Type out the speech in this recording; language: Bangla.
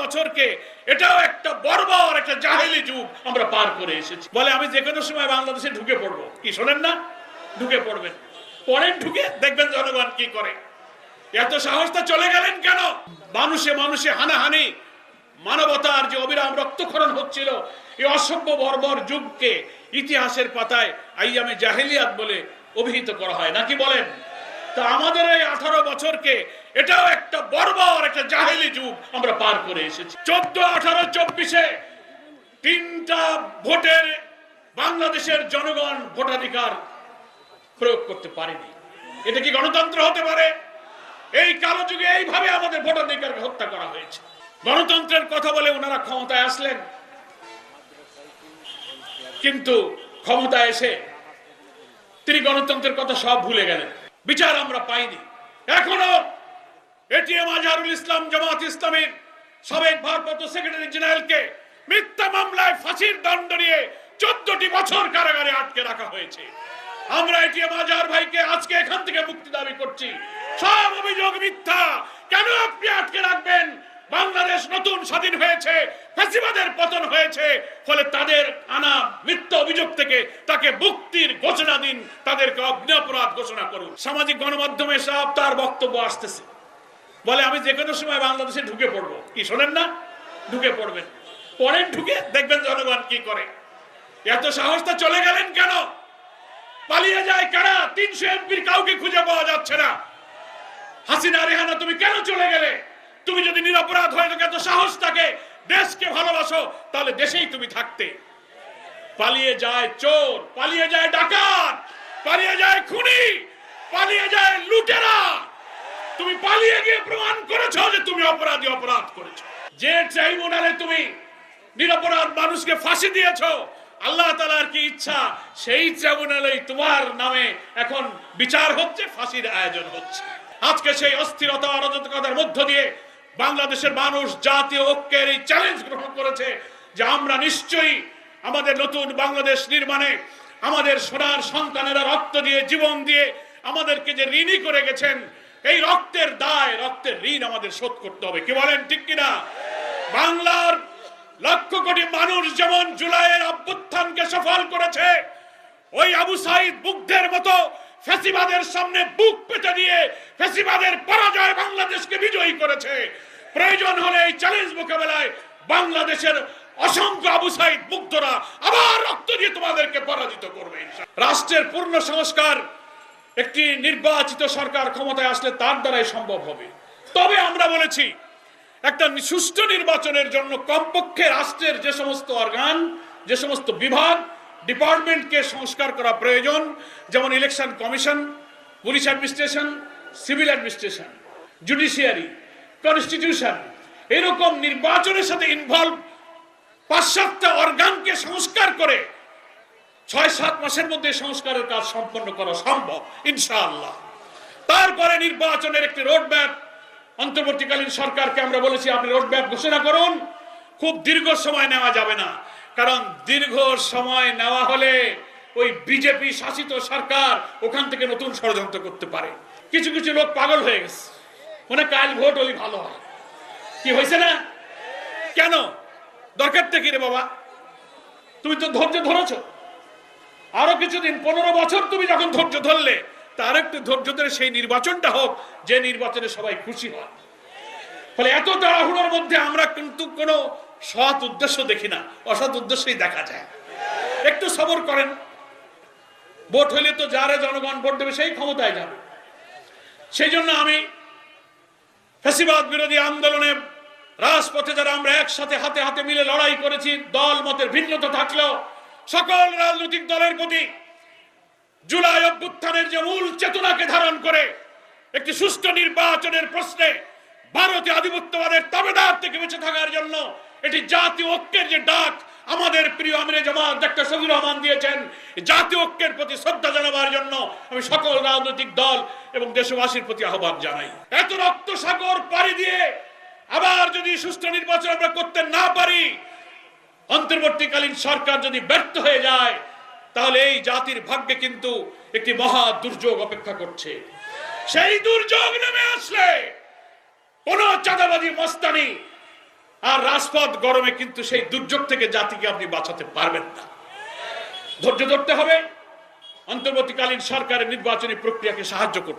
বছরকে এটাও একটা বর্বর একটা জাহেলি যুগ আমরা পার করে এসেছি। বলে আমি যে কোনো সময় বাংলাদেশে ঢুকে পড়বো। কি শোনেন না? ঢুকে পড়বেন, পরেন ঢুকে দেখবেন জনগণ কি করে। এত সাহসটা চলে গেলেন কেন? মানুষে মানুষে হানাহানি, মানবতার যে অবিরাম রক্তক্ষরণ হচ্ছিল, এই অসভ্য বর্বর যুগকে ইতিহাসের পাতায় আইয়ামে জাহেলিয়াত বলে অভিহিত করা হয় নাকি বলেন? তা আমাদের এই 18 বছরকে এটাও একটা বর্বর একটা জাহেলি যুগ আমরা পার করে এসেছি। 14, 18, 24-এ 3টা ভোটের বাংলাদেশের জনগণ ভোটাধিকার প্রয়োগ করতে পারেনি। এটা কি গণতন্ত্র হতে পারে? এই কালো যুগে এইভাবে আমাদের ভোটাধিকারকে হত্যা করা হয়েছে। গণতন্ত্রের কথা বলে ওনারা ক্ষমতায় আসলেন, কিন্তু ক্ষমতায় এসে তিনি গণতন্ত্রের কথা সব ভুলে গেলেন। বিচার আমরা পাইনি। এখনো এটিএম আজহারুল ইসলাম জামাত ইসলামীর সাবেক ভারপ্রাপ্ত সেক্রেটারি জেনারেলকে মিথ্যা মামলায় ফাঁসির দণ্ড নিয়ে 14টি বছর কারাগারে আটকে রাখা হয়েছে। আমরা এটিএম আজহার ভাইকে আজকে এখান থেকে মুক্তি দাবি করছি। সব অভিযোগ মিথ্যা। কেন আপনি আটকে রাখবেন? বাংলাদেশ নতুন স্বাধীন হয়েছে, ফ্যাসিবাদের পতন হয়েছে, ফলে তাদের আনা মিথ্যা অভিযোগ থেকে তাকে মুক্তির ঘোষণা দিন, তাদেরকে অগ্নিঅপরাধ ঘোষণা করুন। সামাজিক গণমাধ্যমে সব তার বক্তব্য আসতেছে, বলে আমি যে কোনো সময় বাংলাদেশে ঢুকে পড়বো। কি শোনেন না? ঢুকে পড়বেন, পরেন ঢুকে দেখবেন জনগণ কি করে। এত সাহসটা চলে গেলেন কেন? পালিয়ে যায় কারা? 300 এমপির কাউকে খুঁজে পাওয়া যাচ্ছে না। হাসিনা রেহানা তুমি কেন চলে গেলে? তুমি যদি নিরপরাধ হয়ে থাকে, এত সাহস থাকে, দেশকে ভালোবাসো, তাহলে দেশেই তুমি থাকতে। পালিয়ে যায় চোর, পালিয়ে যায় ডাকাত, পালিয়ে যায় খুনি, পালিয়ে যায় লুটেরা। তুমি পালিয়ে গিয়ে প্রমাণ করেছো যে তুমি অপরাধী, অপরাধ করেছো। যে ট্রাইব্যুনালে তুমি নিরপরাধ মানুষকে ফাঁসি দিয়েছো, আল্লাহ তাআলার কি ইচ্ছা সেই ট্রাইব্যুনালেই তোমার নামে এখন বিচার হচ্ছে, ফাঁসির আয়োজন হচ্ছে। আজকে সেই অস্থিরতা অরাজকতার মধ্য দিয়ে বাংলাদেশের মানুষ জাতীয় ঐক্যের এই চ্যালেঞ্জ গ্রহণ করেছে যে আমরা নিশ্চয়ই আমাদের নতুন বাংলাদেশ নির্মাণে আমাদের সোনার সন্তানেরা রক্ত দিয়ে, জীবন দিয়ে আমাদেরকে যে ঋণী করে গেছেন, এই রক্তের দায়, রক্তের ঋণ আমাদের শোধ করতে হবে। কি বলেন, ঠিক কিনা? বাংলার লক্ষ কোটি মানুষ যেমন জুলাইয়ের অভ্যুত্থানকে সফল করেছে, ওই আবু সাইদ বুদ্ধের মতো ফ্যাসিবাদের সামনে বুক পেতে দিয়ে ফ্যাসিবাদের পরাজয় বাংলাদেশকে বিজয়ী করেছে। প্রয়োজন হলে এই চ্যালেঞ্জ মোকাবেলায় বাংলাদেশের অসংখ্য আবু সাইদ মুগ্ধরা আবার রক্ত দিয়ে তোমাদেরকে পরাজিত করবে। রাষ্ট্রের পূর্ণ সংস্কার একটি নির্বাচিত সরকার ক্ষমতায় আসলে তার দ্বারাই সম্ভব হবে। তবে আমরা বলেছি একটা সুষ্ঠু নির্বাচনের জন্য কমপক্ষে রাষ্ট্রের যে সমস্ত অর্গান, যে সমস্ত বিভাগ, ডিপার্টমেন্টকে সংস্কার করা প্রয়োজন, যেমন election commission, police administration, civil administration, judiciary, constitution, এরকম নির্বাচনের সাথে ইনভলভ 5-7টা অর্গানকে সংস্কার করে 6-7 মাসের মধ্যে সংস্কারের কাজ সম্পন্ন করা সম্ভব ইনশাআল্লাহ। তারপরে নির্বাচনের একটি রোডম্যাপ অন্তর্বর্তীকালীন সরকারকে আমরা বলেছি আপনি রোডম্যাপ ঘোষণা করুন। খুব দীর্ঘ সময় নেওয়া যাবে না, কারণ দীর্ঘ সময় নেওয়া হলে ওই বিজেপি শাসিত সরকার ওখান থেকে নতুন ষড়যন্ত্র করতে পারে। কিছু কিছু লোক পাগল হয়ে গেছে, মনে কাল ভোট হলে ভালো হয়। কি হয়েছে না? কেন? দরকারটা কি রে বাবা? তুমি তো ধৈর্য ধরেছো, আরো কিছুদিন 15 বছর তুমি যখন ধৈর্য ধরলে, তার একটু ধৈর্য ধরে সেই নির্বাচনটা হোক যে নির্বাচনে সবাই খুশি হয়। ফলে এত তাড়াহুড়োর মধ্যে আমরা কিন্তু কোনো সৎ উদ্দেশ্য দেখি না, অসৎ উদ্দেশ্যই দেখা যায়। একটু সবর করেন, ভোট হইলে তো যারা জনগণ ভোট দেবে সেই ক্ষমতায় যাবে। সেই জন্য আমি ফ্যাসিবাদ বিরোধী আন্দোলনে রাজপথে যারা আমরা একসাথে হাতে হাতে মিলে লড়াই করেছি, দল মতের ভিন্নতা থাকলেও সকল রাজনৈতিক দলের প্রতি জুলাই অভ্যুত্থানের যে মূল চেতনাকে ধারণ করে একটি সুষ্ঠু নির্বাচনের প্রশ্নে ভারতীয় আধিপত্যবাদের তাবেদার থেকে বেঁচে থাকার জন্য এটি জাতীয় ঐক্যের যে ডাক আমাদের প্রিয় আমিরে জামাত ডাক্তার শফিকুর রহমান দিয়েছেন, জাতীয় ঐক্যের প্রতি শ্রদ্ধা জানাবার জন্য আমি সকল রাজনৈতিক দল এবং দেশবাসীর প্রতি আহ্বান জানাই। এত রক্ত সাগর পাড়ি দিয়ে আবার যদি সুষ্ঠু নির্বাচন আমরা করতে না পারি, অন্তর্বর্তীকালীন সরকার যদি ব্যর্থ হয়ে যায়, তাহলে এই জাতির ভাগ্যে কিন্তু একটি মহা দুর্যোগ অপেক্ষা করছে। সেই দুর্যোগ নেমে আসলে কোন চাঁদাবাজি মস্তানি আর রাজপথ গরমে কিন্তু সেই দুর্যোগ থেকে জাতিকে আপনি বাঁচাতে পারবেন না। ধৈর্য ধরতে হবে, অন্তর্বর্তীকালীন সরকারের নির্বাচনী প্রক্রিয়াকে সাহায্য করতে